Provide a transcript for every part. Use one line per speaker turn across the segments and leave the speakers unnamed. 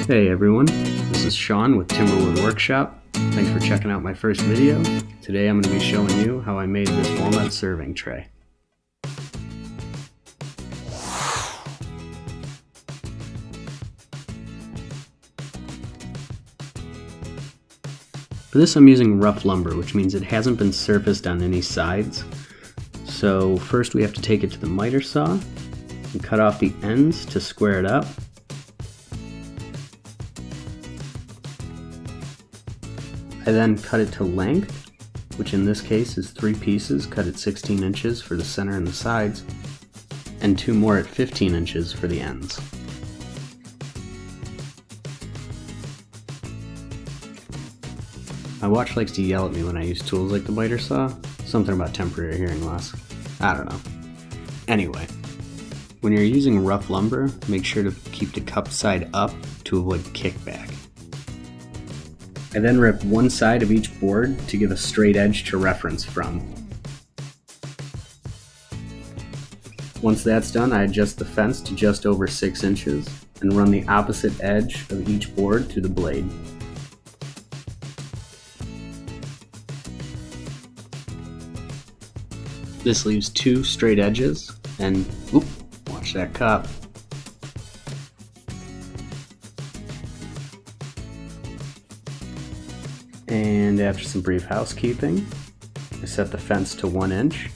Hey everyone, this is Sean with Timberwood Workshop. Thanks for checking out my first video. Today I'm going to be showing you how I made this walnut serving tray. For this I'm using rough lumber, which means it hasn't been surfaced on any sides. So first we have to take it to the miter saw and cut off the ends to square it up. I then cut it to length, which in this case is 3 pieces cut at 16 inches for the center and the sides, and 2 more at 15 inches for the ends. My watch likes to yell at me when I use tools like the miter saw, something about temporary hearing loss. I don't know. Anyway, when you're using rough lumber, make sure to keep the cup side up to avoid kickback. I then rip one side of each board to give a straight edge to reference from. Once that's done, I adjust the fence to just over 6 inches and run the opposite edge of each board to the blade. This leaves 2 straight edges, and oop, watch that cup. And after some brief housekeeping, I set the fence to 1 inch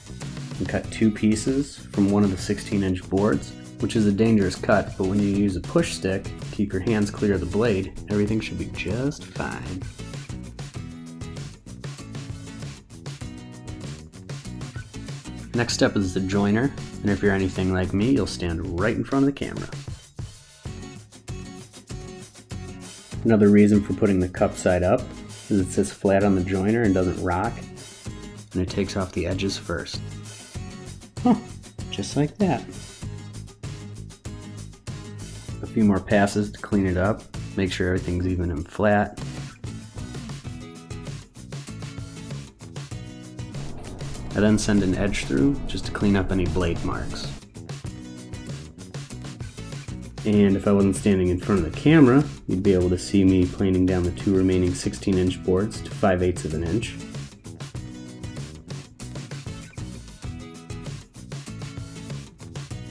and cut 2 pieces from one of the 16-inch boards, which is a dangerous cut, but when you use a push stick, keep your hands clear of the blade, everything should be just fine. Next step is the joiner, and if you're anything like me, you'll stand right in front of the camera. Another reason for putting the cup side up is it sits flat on the joiner and doesn't rock, and it takes off the edges first. Just like that. A few more passes to clean it up, make sure everything's even and flat. I then send an edge through just to clean up any blade marks. And if I wasn't standing in front of the camera, you'd be able to see me planing down the 2 remaining 16-inch boards to 5/8 of an inch.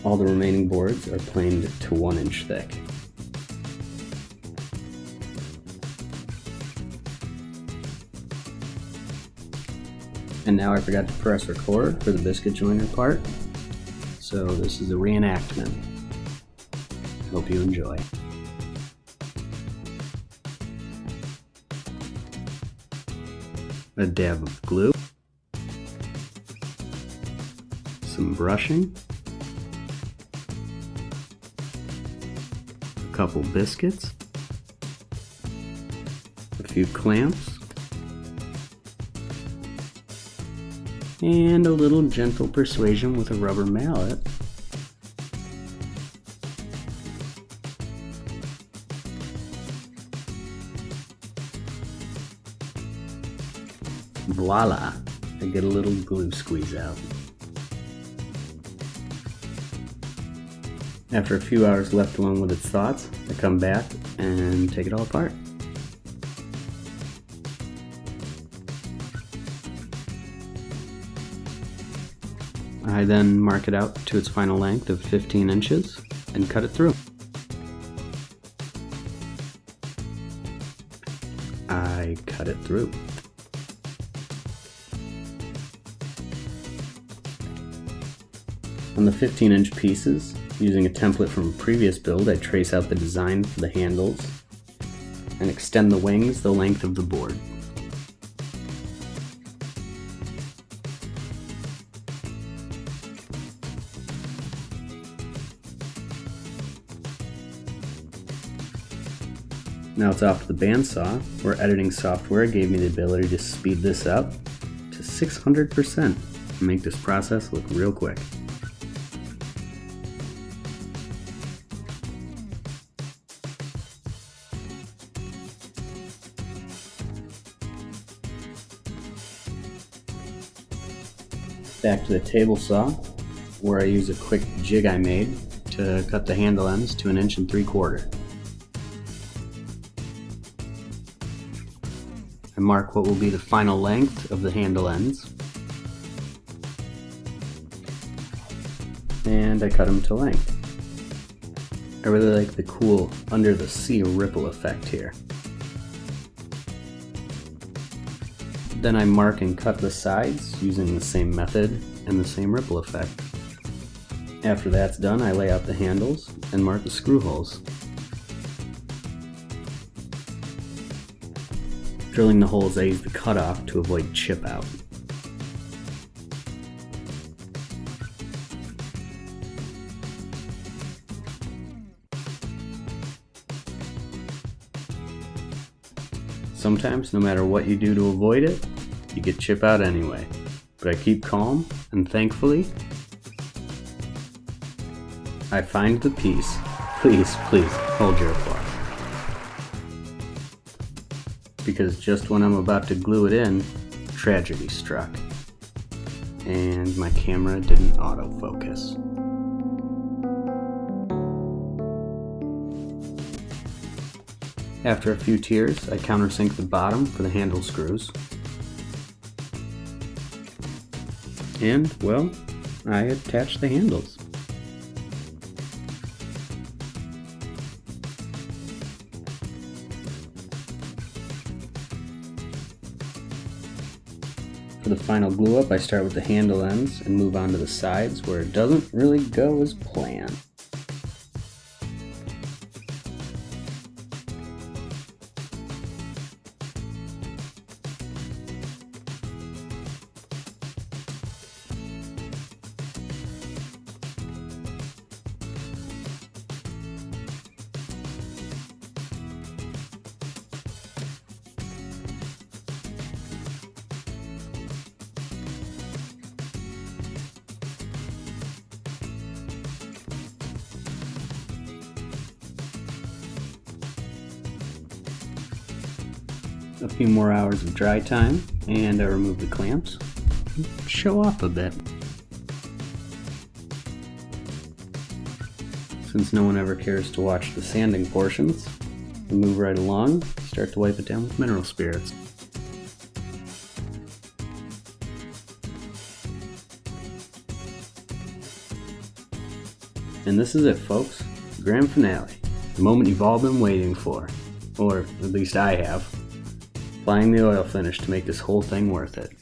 All the remaining boards are planed to 1 inch thick. And now I forgot to press record for the biscuit joiner part, so this is a reenactment. Hope you enjoy. A dab of glue, some brushing, a couple biscuits, a few clamps, and a little gentle persuasion with a rubber mallet. Voila! I get a little glue squeeze out. After a few hours left alone with its thoughts, I come back and take it all apart. I then mark it out to its final length of 15 inches and cut it through. I cut it through. On the 15-inch pieces, using a template from a previous build, I trace out the design for the handles and extend the wings the length of the board. Now it's off to the bandsaw, where editing software gave me the ability to speed this up to 600% and make this process look real quick. Back to the table saw, where I use a quick jig I made to cut the handle ends to 1 3/4 inches. I mark what will be the final length of the handle ends, and I cut them to length. I really like the cool under the sea ripple effect here. Then I mark and cut the sides using the same method and the same ripple effect. After that's done, I lay out the handles and mark the screw holes. Drilling the holes, I use the cutoff to avoid chip out. Sometimes, no matter what you do to avoid it, you get chip out anyway. But I keep calm, and thankfully, I find the piece. Please, please, hold your applause. Because just when I'm about to glue it in, tragedy struck. And my camera didn't autofocus. After a few tears, I countersink the bottom for the handle screws. And, well, I attach the handles. For the final glue up, I start with the handle ends and move on to the sides where it doesn't really go as planned. A few more hours of dry time, and I remove the clamps. Show off a bit. Since no one ever cares to watch the sanding portions, we move right along, start to wipe it down with mineral spirits. And this is it, folks. The grand finale. The moment you've all been waiting for. Or at least I have. Applying the oil finish to make this whole thing worth it.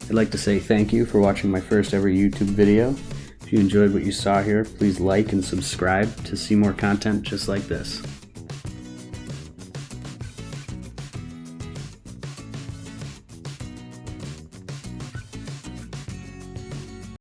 I'd like to say thank you for watching my first ever YouTube video. If you enjoyed what you saw here, please like and subscribe to see more content just like this.